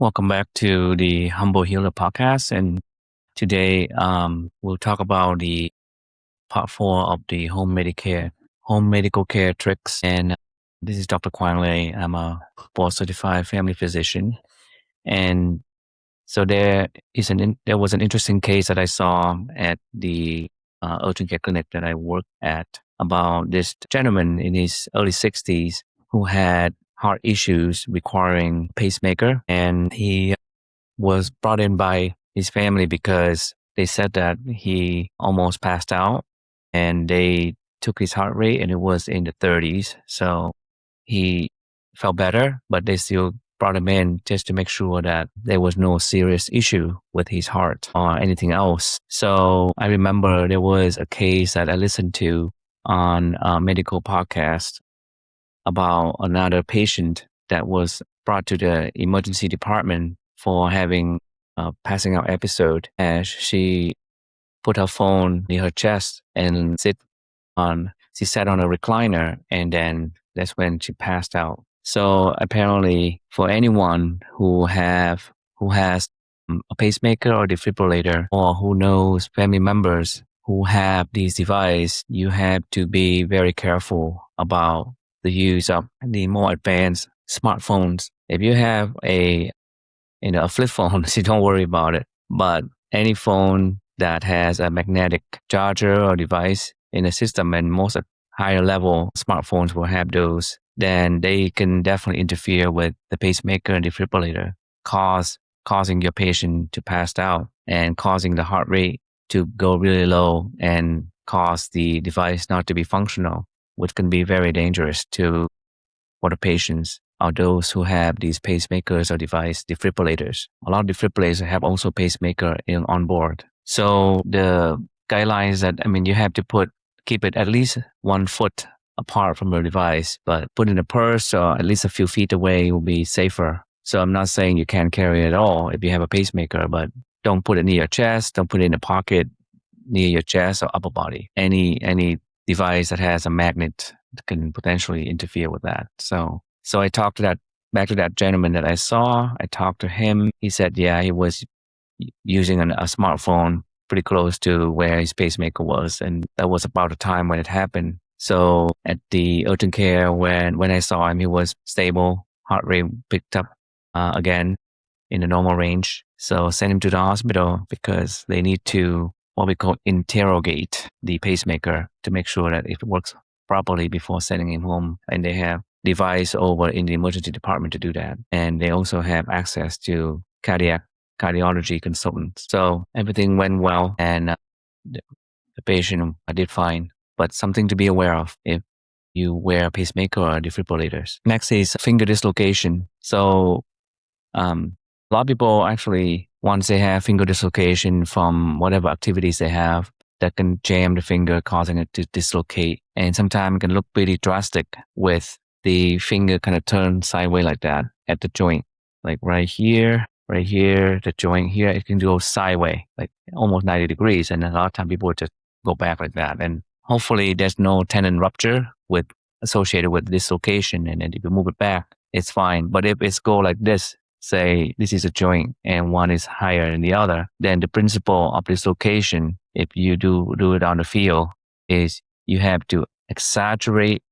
Welcome back to the Humble Healer podcast. And today we'll talk about the part four of the home medical care tricks. And this is Dr. Quang Lei. I'm a board certified family physician. And so there was an interesting case that I saw at the urgent care clinic that I worked at about this gentleman in his early 60s who had heart issues requiring pacemaker, and he was brought in by his family because they said that he almost passed out, and they took his heart rate and it was in the 30s. So he felt better, but they still brought him in just to make sure that there was no serious issue with his heart or anything else. So I remember there was a case that I listened to on a medical podcast about another patient that was brought to the emergency department for having a passing out episode, as she put her phone near her chest and she sat on a recliner, and then that's when she passed out. So apparently for anyone who has a pacemaker or defibrillator, or who knows family members who have these devices, you have to be very careful about the use of the more advanced smartphones. If you have a flip phone, so don't worry about it. But any phone that has a magnetic charger or device in the system, and most higher level smartphones will have those, then they can definitely interfere with the pacemaker and defibrillator, causing your patient to pass out and causing the heart rate to go really low and cause the device not to be functional, which can be very dangerous for the patients or those who have these pacemakers or defibrillators. A lot of defibrillators have also pacemaker on board. So the guidelines that, you have to keep it at least 1 foot apart from the device, but put in a purse or at least a few feet away will be safer. So I'm not saying you can't carry it at all if you have a pacemaker, but don't put it near your chest. Don't put it in a pocket near your chest or upper body. Any device that has a magnet can potentially interfere with that. So I talked to that gentleman that I saw. I talked to him. He said, yeah, he was using a smartphone pretty close to where his pacemaker was. And that was about the time when it happened. So at the urgent care, when I saw him, he was stable. Heart rate picked up again in the normal range. So send him to the hospital because they need to, what we call, interrogate the pacemaker to make sure that it works properly before sending him home. And they have device over in the emergency department to do that. And they also have access to cardiology consultants. So everything went well, and the patient did fine. But something to be aware of if you wear a pacemaker or defibrillators. Next is finger dislocation. So a lot of people actually, once they have finger dislocation from whatever activities they have, that can jam the finger, causing it to dislocate. And sometimes it can look pretty drastic with the finger kind of turned sideways like that at the joint, like right here, the joint here, it can go sideways, like almost 90 degrees. And a lot of times people just go back like that. And hopefully there's no tendon rupture associated with dislocation. And then if you move it back, it's fine. But if it's go like this, say this is a joint and one is higher than the other, then the principle of dislocation, if you do it on the field, is you have to exaggerate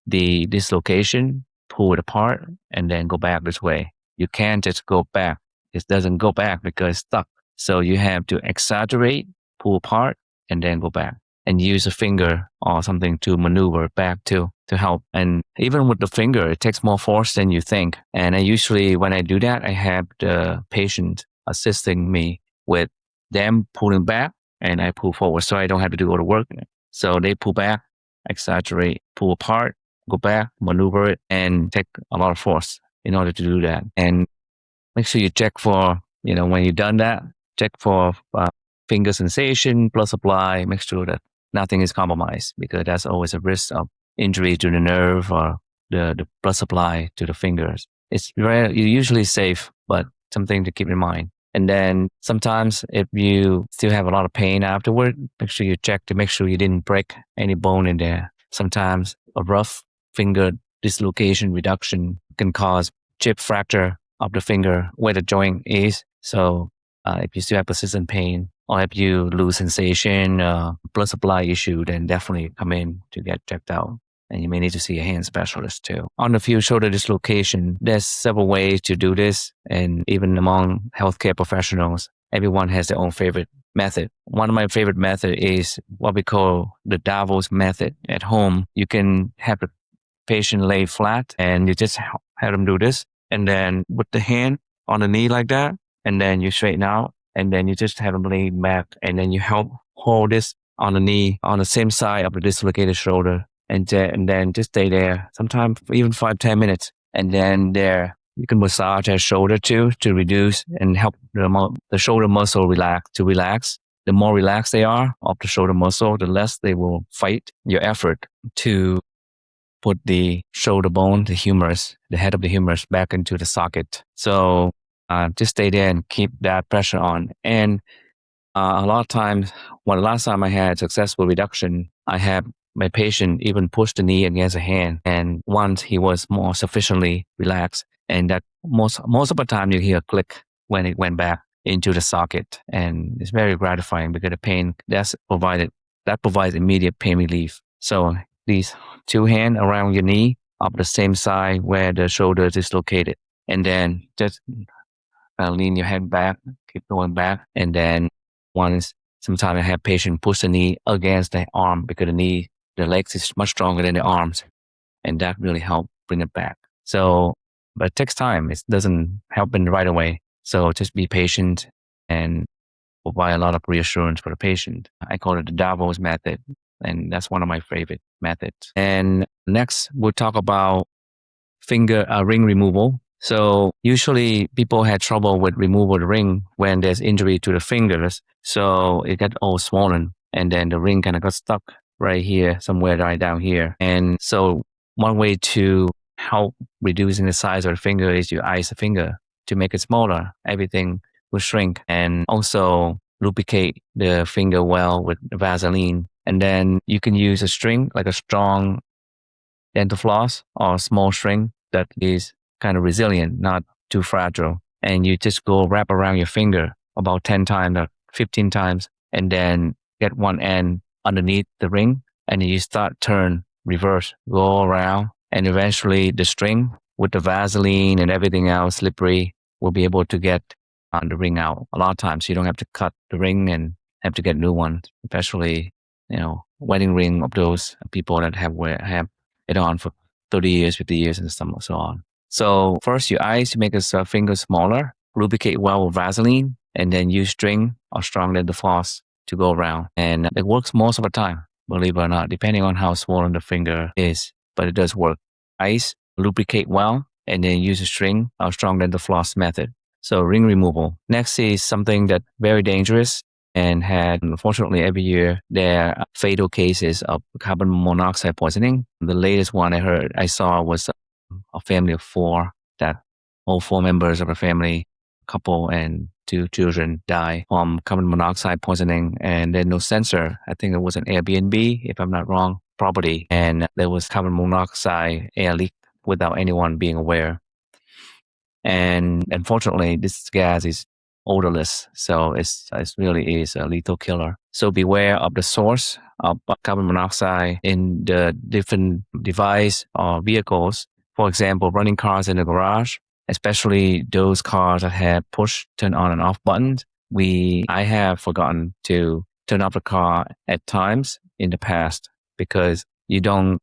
the dislocation, pull it apart, and then go back this way. You can't just go back. It doesn't go back because it's stuck. So you have to exaggerate, pull apart, and then go back. And use a finger or something to maneuver back to help. And even with the finger, it takes more force than you think. And I usually, when I do that, I have the patient assisting me with them pulling back, and I pull forward, so I don't have to do all the work. So they pull back, exaggerate, pull apart, go back, maneuver it, and take a lot of force in order to do that. And make sure you check for, when you've done that, check for finger sensation, blood supply, make sure that nothing is compromised, because that's always a risk of injury to the nerve or the blood supply to the fingers. It's usually safe, but something to keep in mind. And then sometimes if you still have a lot of pain afterward, make sure you check to make sure you didn't break any bone in there. Sometimes a rough finger dislocation reduction can cause chip fracture of the finger where the joint is. So if you still have persistent pain or if you lose sensation, blood supply issue, then definitely come in to get checked out. And you may need to see a hand specialist too. On the field shoulder dislocation, there's several ways to do this. And even among healthcare professionals, everyone has their own favorite method. One of my favorite methods is what we call the Davos method. At home, you can have the patient lay flat and you just have them do this. And then with the hand on the knee like that, and then you straighten out, and then you just have them lay back, and then you help hold this on the knee on the same side of the dislocated shoulder. And then just stay there, sometimes even 5-10 minutes. And then there, you can massage that shoulder too to reduce and help the shoulder muscle relax. The more relaxed they are of the shoulder muscle, the less they will fight your effort to put the shoulder bone, the humerus, the head of the humerus back into the socket. So just stay there and keep that pressure on. And a lot of times, the last time I had successful reduction, I had my patient even push the knee against the hand. And once he was more sufficiently relaxed, and that most of the time you hear a click when it went back into the socket. And it's very gratifying because the pain that provides immediate pain relief. So these two hands around your knee of the same side where the shoulder is dislocated. And then just lean your head back, keep going back. And then sometimes I have patients push the knee against the arm because the legs is much stronger than the arms. And that really helps bring it back. So, but it takes time. It doesn't happen right away. So just be patient and provide a lot of reassurance for the patient. I call it the Davos method. And that's one of my favorite methods. And next, we'll talk about finger ring removal. So usually people had trouble with removal of the ring when there's injury to the fingers. So it got all swollen and then the ring kind of got stuck right here, somewhere right down here. And so one way to help reducing the size of the finger is you ice the finger to make it smaller. Everything will shrink, and also lubricate the finger well with Vaseline. And then you can use a string, like a strong dental floss or a small string that is kind of resilient, not too fragile. And you just go wrap around your finger about 10 times or 15 times, and then get one end underneath the ring, and then you start turn reverse, go around, and eventually the string with the Vaseline and everything else slippery will be able to get the ring out. A lot of times you don't have to cut the ring and have to get new ones, especially, wedding ring of those people that have it on for 30 years, 50 years and so on. So first you ice, you make his finger smaller, lubricate well with Vaseline, and then use string or strong dental floss to go around. And it works most of the time, believe it or not, depending on how swollen the finger is, but it does work. Ice, lubricate well, and then use a string or strong dental floss method. So ring removal. Next is something that very dangerous and unfortunately every year there are fatal cases of carbon monoxide poisoning. The latest one I saw was a family of 4 that all 4 members of a family, couple and 2 children, die from carbon monoxide poisoning, and there's no sensor. I think it was an Airbnb, if I'm not wrong, property, and there was carbon monoxide air leak without anyone being aware. And unfortunately, this gas is odorless, so it really is a lethal killer. So beware of the source of carbon monoxide in the different device or vehicles. For example, running cars in the garage, especially those cars that have push turn on and off buttons. I have forgotten to turn off the car at times in the past because you no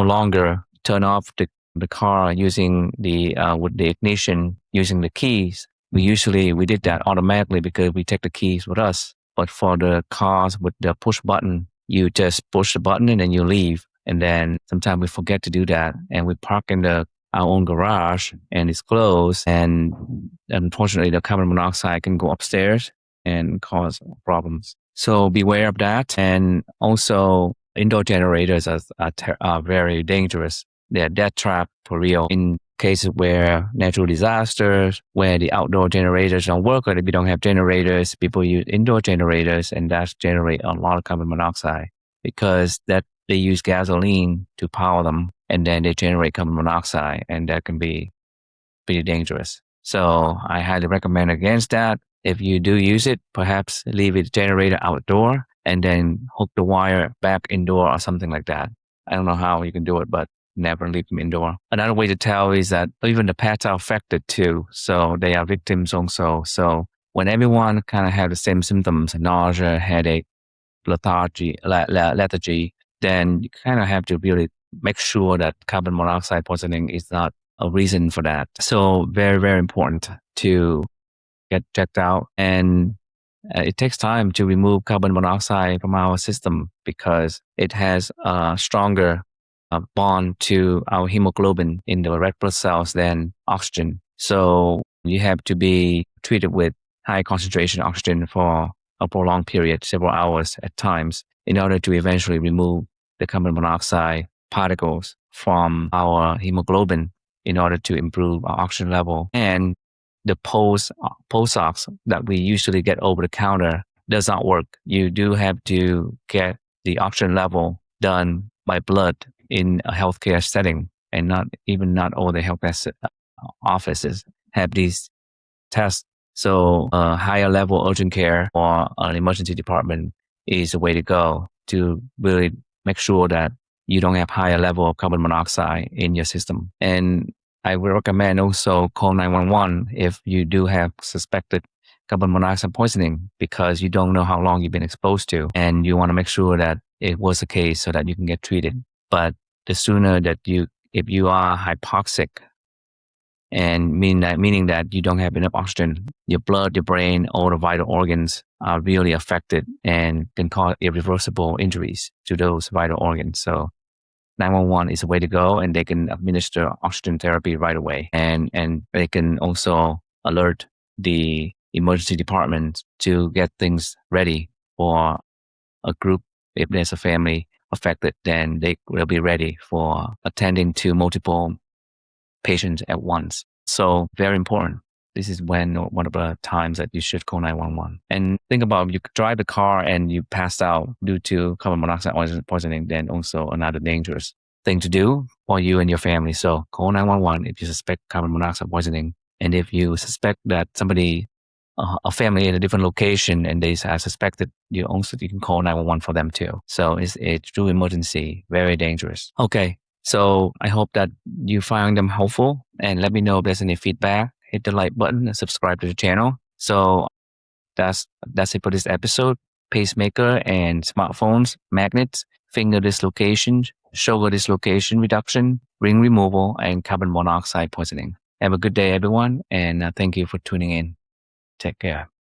longer turn off the car using with the ignition using the keys. We did that automatically because we take the keys with us. But for the cars with the push button, you just push the button and then you leave. And then sometimes we forget to do that, and we park in our own garage and it's closed. And unfortunately, the carbon monoxide can go upstairs and cause problems. So beware of that. And also, indoor generators are very dangerous. They're death trap for real. In cases where natural disasters, where the outdoor generators don't work, or if you don't have generators, people use indoor generators, and that generate a lot of carbon monoxide because they use gasoline to power them, and then they generate carbon monoxide, and that can be pretty dangerous. So I highly recommend against that. If you do use it, perhaps leave it generator outdoor and then hook the wire back indoor or something like that. I don't know how you can do it, but never leave them indoor. Another way to tell is that even the pets are affected too. So they are victims also. So when everyone kind of have the same symptoms, nausea, headache, lethargy, then you kind of have to really make sure that carbon monoxide poisoning is not a reason for that. So very, very important to get checked out. And it takes time to remove carbon monoxide from our system because it has a stronger bond to our hemoglobin in the red blood cells than oxygen. So you have to be treated with high concentration oxygen for a prolonged period, several hours at times, in order to eventually remove the carbon monoxide particles from our hemoglobin in order to improve our oxygen level. And the pulse ox that we usually get over the counter does not work. You do have to get the oxygen level done by blood in a healthcare setting, and not all the healthcare offices have these tests. So higher level urgent care or an emergency department is the way to go to really make sure that you don't have higher level of carbon monoxide in your system. And I would recommend also call 911 if you do have suspected carbon monoxide poisoning because you don't know how long you've been exposed to, and you want to make sure that it was the case so that you can get treated. But the sooner that if you are hypoxic, and meaning that you don't have enough oxygen, your blood, your brain, all the vital organs are really affected and can cause irreversible injuries to those vital organs. So 911 is a way to go, and they can administer oxygen therapy right away. And they can also alert the emergency department to get things ready for a group. If there's a family affected, then they will be ready for attending to multiple patients at once. So very important. This is one of the times that you should call 911. And think about, you drive the car and you passed out due to carbon monoxide poisoning, then also another dangerous thing to do for you and your family. So call 911 if you suspect carbon monoxide poisoning. And if you suspect that somebody, a family in a different location, and they are suspected, you can call 911 for them too. So it's a true emergency, very dangerous. Okay. So I hope that you find them helpful, and let me know if there's any feedback. Hit the like button and subscribe to the channel. So that's it for this episode. Pacemaker and smartphones, magnets, finger dislocation, shoulder dislocation reduction, ring removal, and carbon monoxide poisoning. Have a good day, everyone, and thank you for tuning in. Take care.